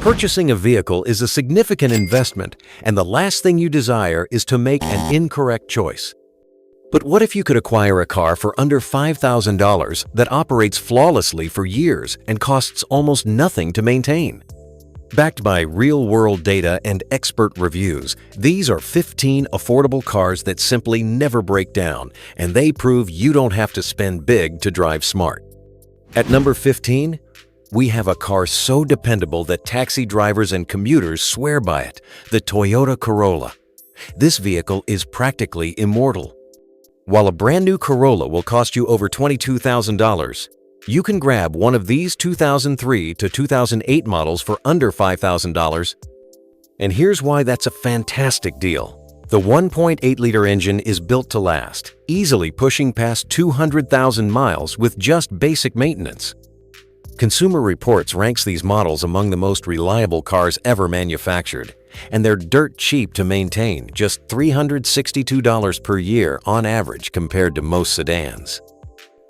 Purchasing a vehicle is a significant investment, and the last thing you desire is to make an incorrect choice. But what if you could acquire a car for under $5,000 that operates flawlessly for years and costs almost nothing to maintain? Backed by real-world data and expert reviews, these are 15 affordable cars that simply never break down, and they prove you don't have to spend big to drive smart. At number 15, we have a car so dependable that taxi drivers and commuters swear by it, the Toyota Corolla. This vehicle is practically immortal. While a brand new Corolla will cost you over $22,000, you can grab one of these 2003 to 2008 models for under $5,000. And here's why that's a fantastic deal. The 1.8-liter engine is built to last, easily pushing past 200,000 miles with just basic maintenance. Consumer Reports ranks these models among the most reliable cars ever manufactured, and they're dirt cheap to maintain, just $362 per year on average compared to most sedans.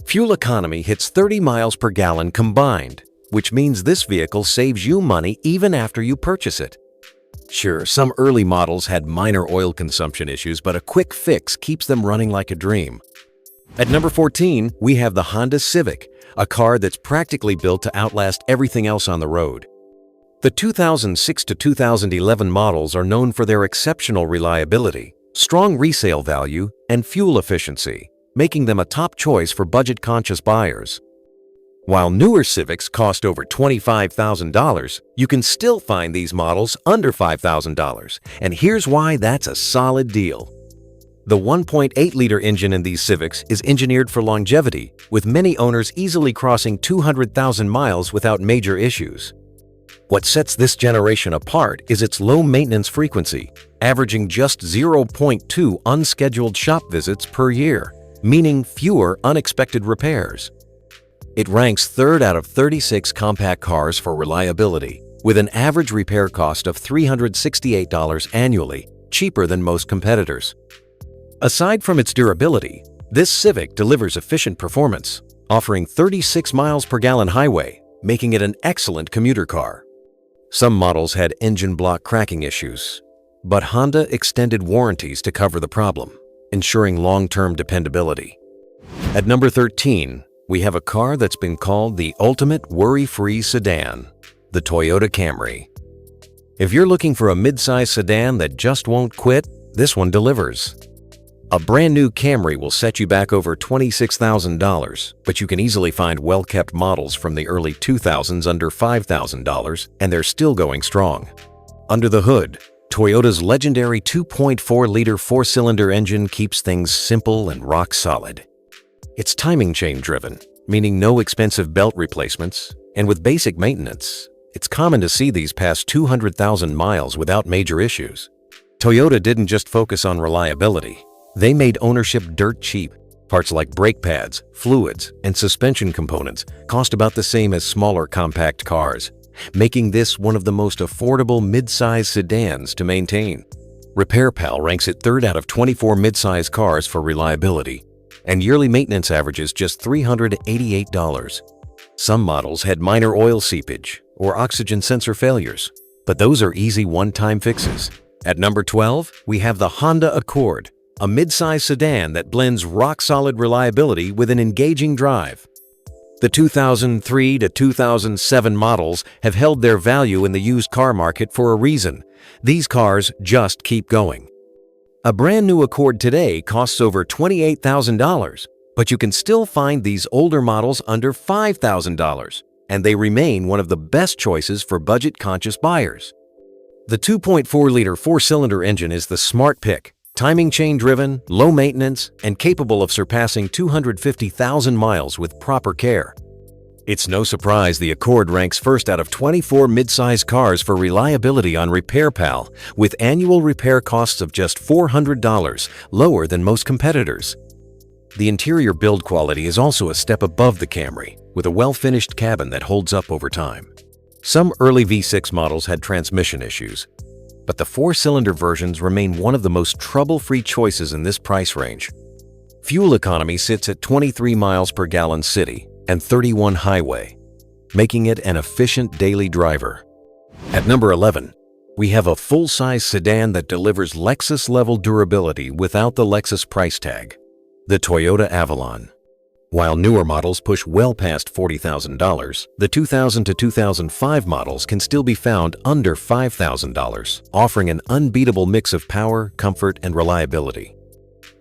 Fuel economy hits 30 miles per gallon combined, which means this vehicle saves you money even after you purchase it. Sure, some early models had minor oil consumption issues, but a quick fix keeps them running like a dream. At number 14, we have the Honda Civic, a car that's practically built to outlast everything else on the road. The 2006 to 2011 models are known for their exceptional reliability, strong resale value, and fuel efficiency, making them a top choice for budget-conscious buyers. While newer Civics cost over $25,000, you can still find these models under $5,000, and here's why that's a solid deal. The 1.8-liter engine in these Civics is engineered for longevity, with many owners easily crossing 200,000 miles without major issues. What sets this generation apart is its low maintenance frequency, averaging just 0.2 unscheduled shop visits per year, meaning fewer unexpected repairs. It ranks third out of 36 compact cars for reliability, with an average repair cost of $368 annually, cheaper than most competitors. Aside from its durability, this Civic delivers efficient performance, offering 36 miles per gallon highway, making it an excellent commuter car. Some models had engine block cracking issues, but Honda extended warranties to cover the problem, ensuring long-term dependability. At number 13, we have a car that's been called the ultimate worry-free sedan, the Toyota Camry. If you're looking for a mid-size sedan that just won't quit, this one delivers. A brand new Camry will set you back over $26,000, but you can easily find well-kept models from the early 2000s under $5,000, and they're still going strong. Under the hood, Toyota's legendary 2.4-liter four-cylinder engine keeps things simple and rock-solid. It's timing chain driven, meaning no expensive belt replacements, and with basic maintenance, it's common to see these pass 200,000 miles without major issues. Toyota didn't just focus on reliability. They made ownership dirt cheap. Parts like brake pads, fluids, and suspension components cost about the same as smaller compact cars, making this one of the most affordable mid-size sedans to maintain. RepairPal ranks it third out of 24 mid-size cars for reliability, and yearly maintenance averages just $388. Some models had minor oil seepage or oxygen sensor failures, but those are easy one-time fixes. At number 12, we have the Honda Accord, a mid-size sedan that blends rock-solid reliability with an engaging drive. The 2003 to 2007 models have held their value in the used car market for a reason. These cars just keep going. A brand new Accord today costs over $28,000, but you can still find these older models under $5,000, and they remain one of the best choices for budget-conscious buyers. The 2.4-liter four-cylinder engine is the smart pick, timing chain driven, low maintenance, and capable of surpassing 250,000 miles with proper care. It's no surprise the Accord ranks first out of 24 mid-size cars for reliability on RepairPal, with annual repair costs of just $400, lower than most competitors. The interior build quality is also a step above the Camry, with a well-finished cabin that holds up over time. Some early V6 models had transmission issues, but the four-cylinder versions remain one of the most trouble-free choices in this price range. Fuel economy sits at 23 miles per gallon city and 31 highway, making it an efficient daily driver. At number 11, we have a full-size sedan that delivers Lexus-level durability without the Lexus price tag, the Toyota Avalon. While newer models push well past $40,000, the 2000 to 2005 models can still be found under $5,000, offering an unbeatable mix of power, comfort, and reliability.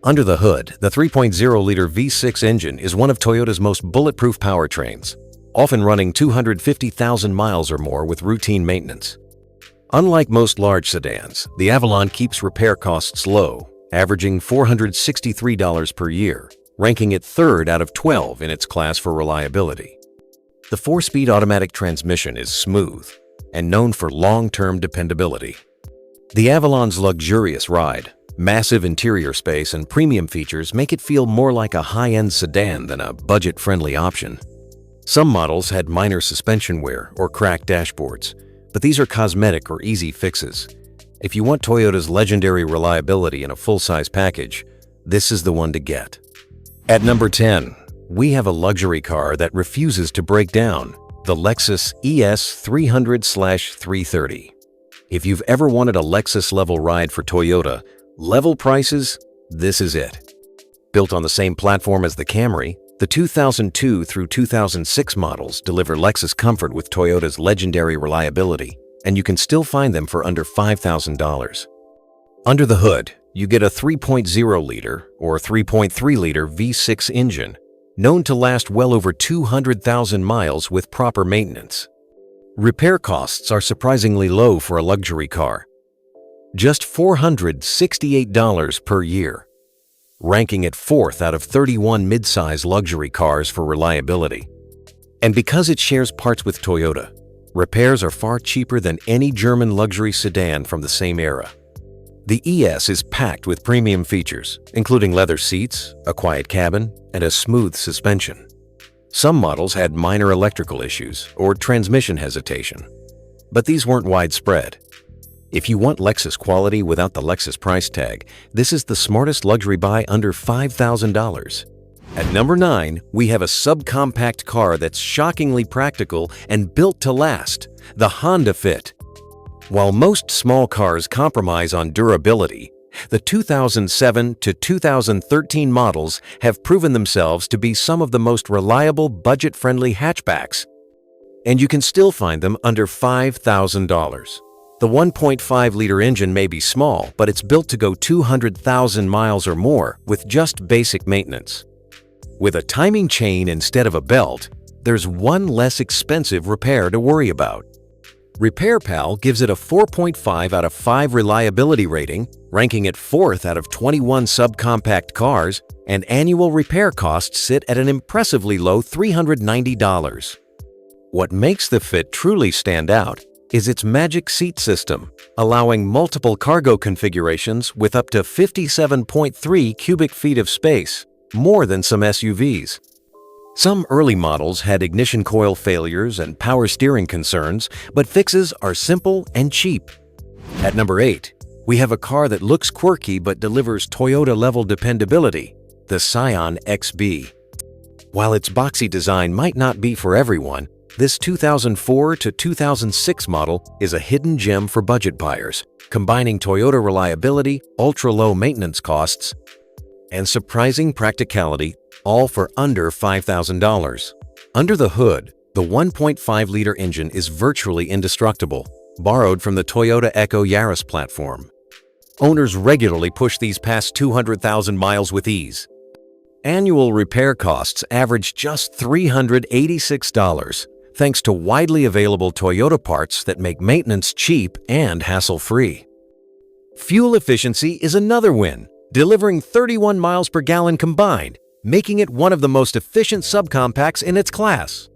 Under the hood, the 3.0-liter V6 engine is one of Toyota's most bulletproof powertrains, often running 250,000 miles or more with routine maintenance. Unlike most large sedans, the Avalon keeps repair costs low, averaging $463 per year, ranking it third out of 12 in its class for reliability. The 4-speed automatic transmission is smooth and known for long-term dependability. The Avalon's luxurious ride, massive interior space, and premium features make it feel more like a high-end sedan than a budget-friendly option. Some models had minor suspension wear or cracked dashboards, but these are cosmetic or easy fixes. If you want Toyota's legendary reliability in a full-size package, this is the one to get. At number 10, we have a luxury car that refuses to break down, the Lexus ES 300/330. If you've ever wanted a Lexus-level ride for Toyota, level prices, this is it. Built on the same platform as the Camry, the 2002 through 2006 models deliver Lexus comfort with Toyota's legendary reliability, and you can still find them for under $5,000. Under the hood, you get a 3.0-liter or 3.3-liter V6 engine, known to last well over 200,000 miles with proper maintenance. Repair costs are surprisingly low for a luxury car, just $468 per year, ranking it fourth out of 31 mid-size luxury cars for reliability. And because it shares parts with Toyota, repairs are far cheaper than any German luxury sedan from the same era. The ES is packed with premium features, including leather seats, a quiet cabin, and a smooth suspension. Some models had minor electrical issues or transmission hesitation, but these weren't widespread. If you want Lexus quality without the Lexus price tag, this is the smartest luxury buy under $5,000. At number 9, we have a subcompact car that's shockingly practical and built to last, the Honda Fit. While most small cars compromise on durability, the 2007 to 2013 models have proven themselves to be some of the most reliable budget-friendly hatchbacks, and you can still find them under $5,000. The 1.5-liter engine may be small, but it's built to go 200,000 miles or more with just basic maintenance. With a timing chain instead of a belt, there's one less expensive repair to worry about. RepairPal gives it a 4.5 out of 5 reliability rating, ranking it 4th out of 21 subcompact cars, and annual repair costs sit at an impressively low $390. What makes the Fit truly stand out is its magic seat system, allowing multiple cargo configurations with up to 57.3 cubic feet of space, more than some SUVs. Some early models had ignition coil failures and power steering concerns, but fixes are simple and cheap. At number 8, we have a car that looks quirky but delivers Toyota-level dependability, the Scion XB. While its boxy design might not be for everyone, this 2004 to 2006 model is a hidden gem for budget buyers, combining Toyota reliability, ultra-low maintenance costs, and surprising practicality, all for under $5,000. Under the hood, the 1.5-liter engine is virtually indestructible, borrowed from the Toyota Echo Yaris platform. Owners regularly push these past 200,000 miles with ease. Annual repair costs average just $386, thanks to widely available Toyota parts that make maintenance cheap and hassle-free. Fuel efficiency is another win, delivering 31 miles per gallon combined, making it one of the most efficient subcompacts in its class.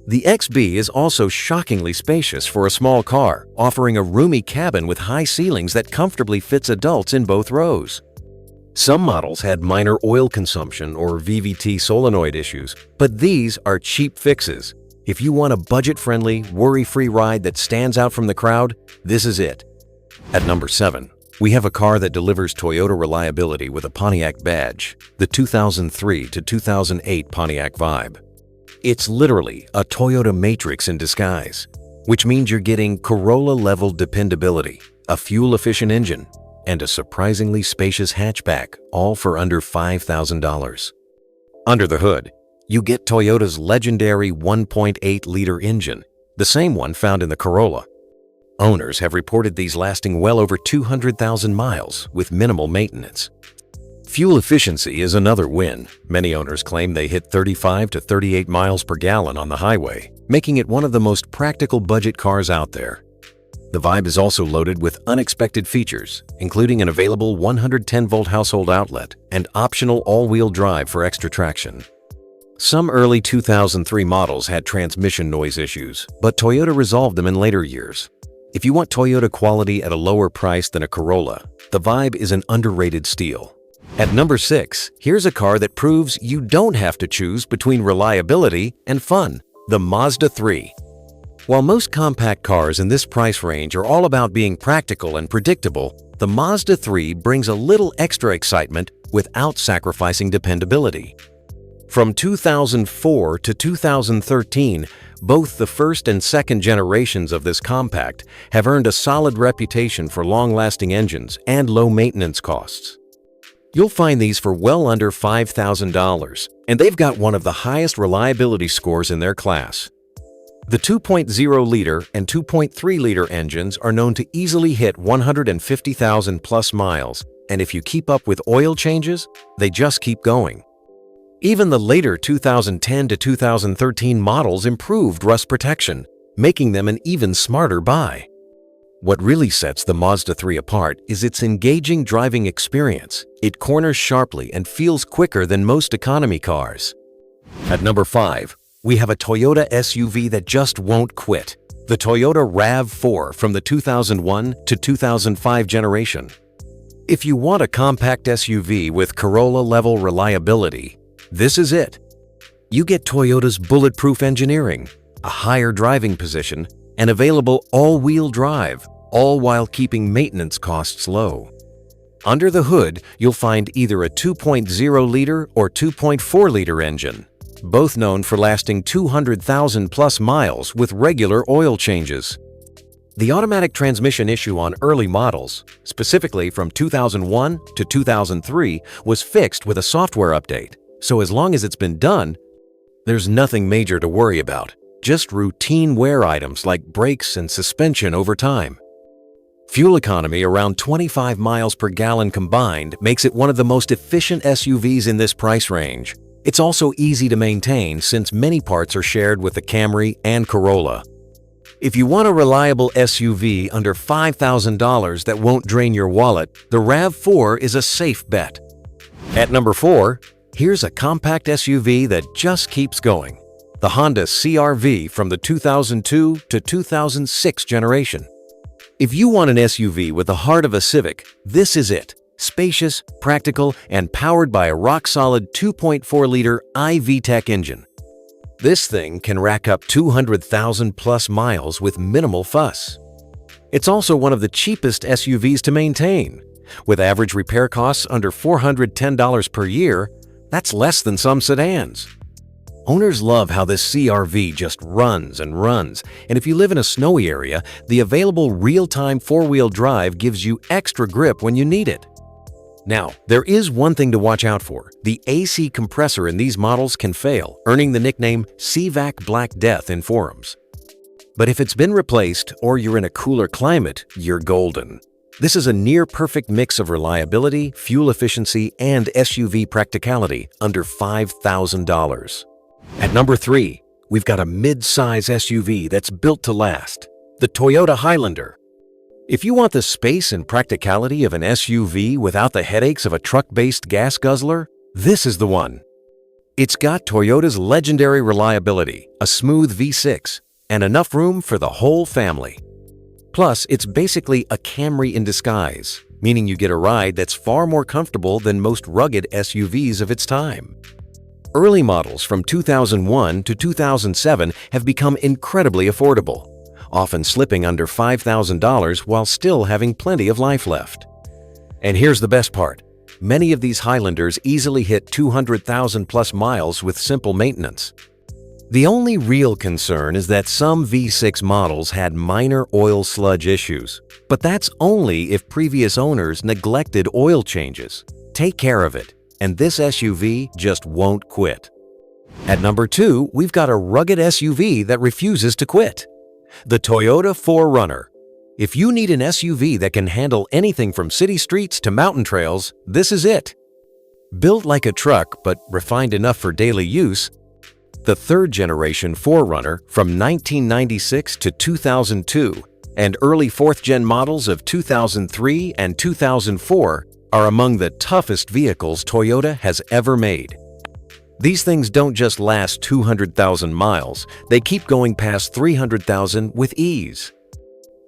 The XB is also shockingly spacious for a small car, offering a roomy cabin with high ceilings that comfortably fits adults in both rows. Some models had minor oil consumption or VVT solenoid issues, but these are cheap fixes. If you want a budget-friendly, worry-free ride that stands out from the crowd, this is it. At number 7, we have a car that delivers Toyota reliability with a Pontiac badge, the 2003 to 2008 Pontiac Vibe. It's literally a Toyota Matrix in disguise. which means you're getting Corolla-level dependability, a fuel-efficient engine, and a surprisingly spacious hatchback, all for under $5,000. Under the hood, you get Toyota's legendary 1.8-liter engine, the same one found in the Corolla. Owners have reported these lasting well over 200,000 miles with minimal maintenance. Fuel efficiency is another win. Many owners claim they hit 35 to 38 miles per gallon on the highway, making it one of the most practical budget cars out there. The Vibe is also loaded with unexpected features, including an available 110-volt household outlet and optional all-wheel drive for extra traction. Some early 2003 models had transmission noise issues, but Toyota resolved them in later years. If you want Toyota quality at a lower price than a Corolla, the Vibe is an underrated steal. At number 6, here's a car that proves you don't have to choose between reliability and fun, the Mazda 3. While most compact cars in this price range are all about being practical and predictable, the Mazda 3 brings a little extra excitement without sacrificing dependability. From 2004 to 2013, both the first and second generations of this compact have earned a solid reputation for long-lasting engines and low maintenance costs. You'll find these for well under $5,000, and they've got one of the highest reliability scores in their class. The 2.0-liter and 2.3-liter engines are known to easily hit 150,000 plus miles, and if you keep up with oil changes, they just keep going. Even the later 2010 to 2013 models improved rust protection, making them an even smarter buy. What really sets the Mazda 3 apart is its engaging driving experience. It corners sharply and feels quicker than most economy cars. At number 5, we have a Toyota SUV that just won't quit, the Toyota RAV4 from the 2001 to 2005 generation. If you want a compact SUV with Corolla-level reliability, this is it. You get Toyota's bulletproof engineering, a higher driving position, and available all-wheel drive, all while keeping maintenance costs low. Under the hood, you'll find either a 2.0-liter or 2.4-liter engine, both known for lasting 200,000 plus miles with regular oil changes. The automatic transmission issue on early models, specifically from 2001 to 2003, was fixed with a software update. So as long as it's been done, there's nothing major to worry about, just routine wear items like brakes and suspension over time. Fuel economy around 25 miles per gallon combined makes it one of the most efficient SUVs in this price range. It's also easy to maintain since many parts are shared with the Camry and Corolla. If you want a reliable SUV under $5,000 that won't drain your wallet, the RAV4 is a safe bet. At number 4, here's a compact SUV that just keeps going, the Honda CR-V from the 2002 to 2006 generation. If you want an SUV with the heart of a Civic, this is it. Spacious, practical, and powered by a rock-solid 2.4-liter iVTEC engine. This thing can rack up 200,000 plus miles with minimal fuss. It's also one of the cheapest SUVs to maintain. With average repair costs under $410 per year, that's less than some sedans. Owners love how this CR-V just runs and runs, and if you live in a snowy area, the available real-time four-wheel drive gives you extra grip when you need it. Now, there is one thing to watch out for. The AC compressor in these models can fail, earning the nickname CVAC Black Death in forums. But if it's been replaced or you're in a cooler climate, you're golden. This is a near-perfect mix of reliability, fuel efficiency, and SUV practicality under $5,000. At number 3, we've got a mid-size SUV that's built to last, the Toyota Highlander. If you want the space and practicality of an SUV without the headaches of a truck-based gas guzzler, this is the one. It's got Toyota's legendary reliability, a smooth V6, and enough room for the whole family. Plus, it's basically a Camry in disguise, meaning you get a ride that's far more comfortable than most rugged SUVs of its time. Early models from 2001 to 2007 have become incredibly affordable, often slipping under $5,000 while still having plenty of life left. And here's the best part. Many of these Highlanders easily hit 200,000 plus miles with simple maintenance. The only real concern is that some V6 models had minor oil sludge issues, but that's only if previous owners neglected oil changes. Take care of it, and this SUV just won't quit. At number 2, we've got a rugged SUV that refuses to quit. The Toyota 4Runner. If you need an SUV that can handle anything from city streets to mountain trails, this is it. Built like a truck but refined enough for daily use, the third-generation 4Runner from 1996 to 2002 and early fourth-gen models of 2003 and 2004 are among the toughest vehicles Toyota has ever made. These things don't just last 200,000 miles, they keep going past 300,000 with ease.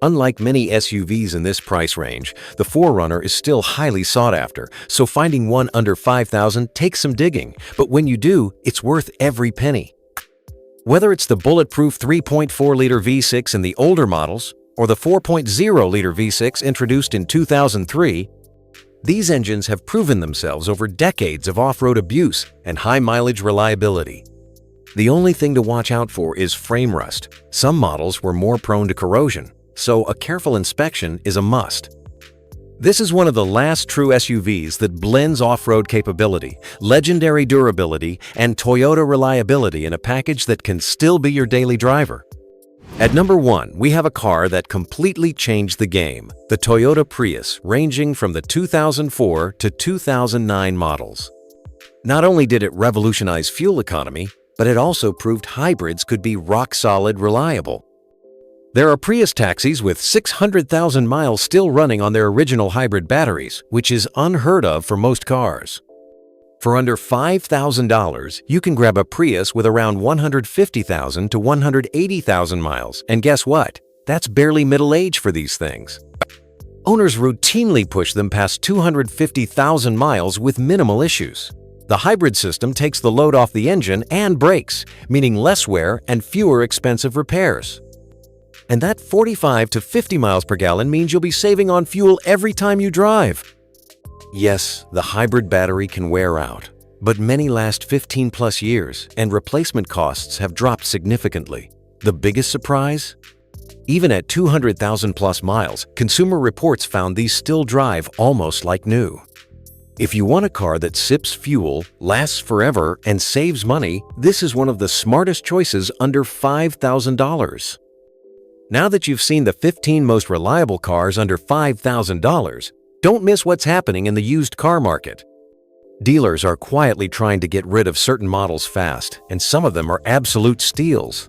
Unlike many SUVs in this price range, the 4Runner is still highly sought after, so finding one under 5,000 takes some digging, but when you do, it's worth every penny. Whether it's the bulletproof 3.4-liter V6 in the older models or the 4.0-liter V6 introduced in 2003, these engines have proven themselves over decades of off-road abuse and high-mileage reliability. The only thing to watch out for is frame rust. Some models were more prone to corrosion, so a careful inspection is a must. This is one of the last true SUVs that blends off-road capability, legendary durability, and Toyota reliability in a package that can still be your daily driver. At number 1, we have a car that completely changed the game, the Toyota Prius, ranging from the 2004 to 2009 models. Not only did it revolutionize fuel economy, but it also proved hybrids could be rock-solid reliable. There are Prius taxis with 600,000 miles still running on their original hybrid batteries, which is unheard of for most cars. For under $5,000, you can grab a Prius with around 150,000 to 180,000 miles, and guess what? That's barely middle age for these things. Owners routinely push them past 250,000 miles with minimal issues. The hybrid system takes the load off the engine and brakes, meaning less wear and fewer expensive repairs. And that 45 to 50 miles per gallon means you'll be saving on fuel every time you drive. Yes, the hybrid battery can wear out, but many last 15 plus years and replacement costs have dropped significantly. The biggest surprise? Even at 200,000 plus miles, Consumer Reports found these still drive almost like new. If you want a car that sips fuel, lasts forever, and saves money, this is one of the smartest choices under $5,000. Now that you've seen the 15 most reliable cars under $5,000, don't miss what's happening in the used car market. Dealers are quietly trying to get rid of certain models fast, and some of them are absolute steals.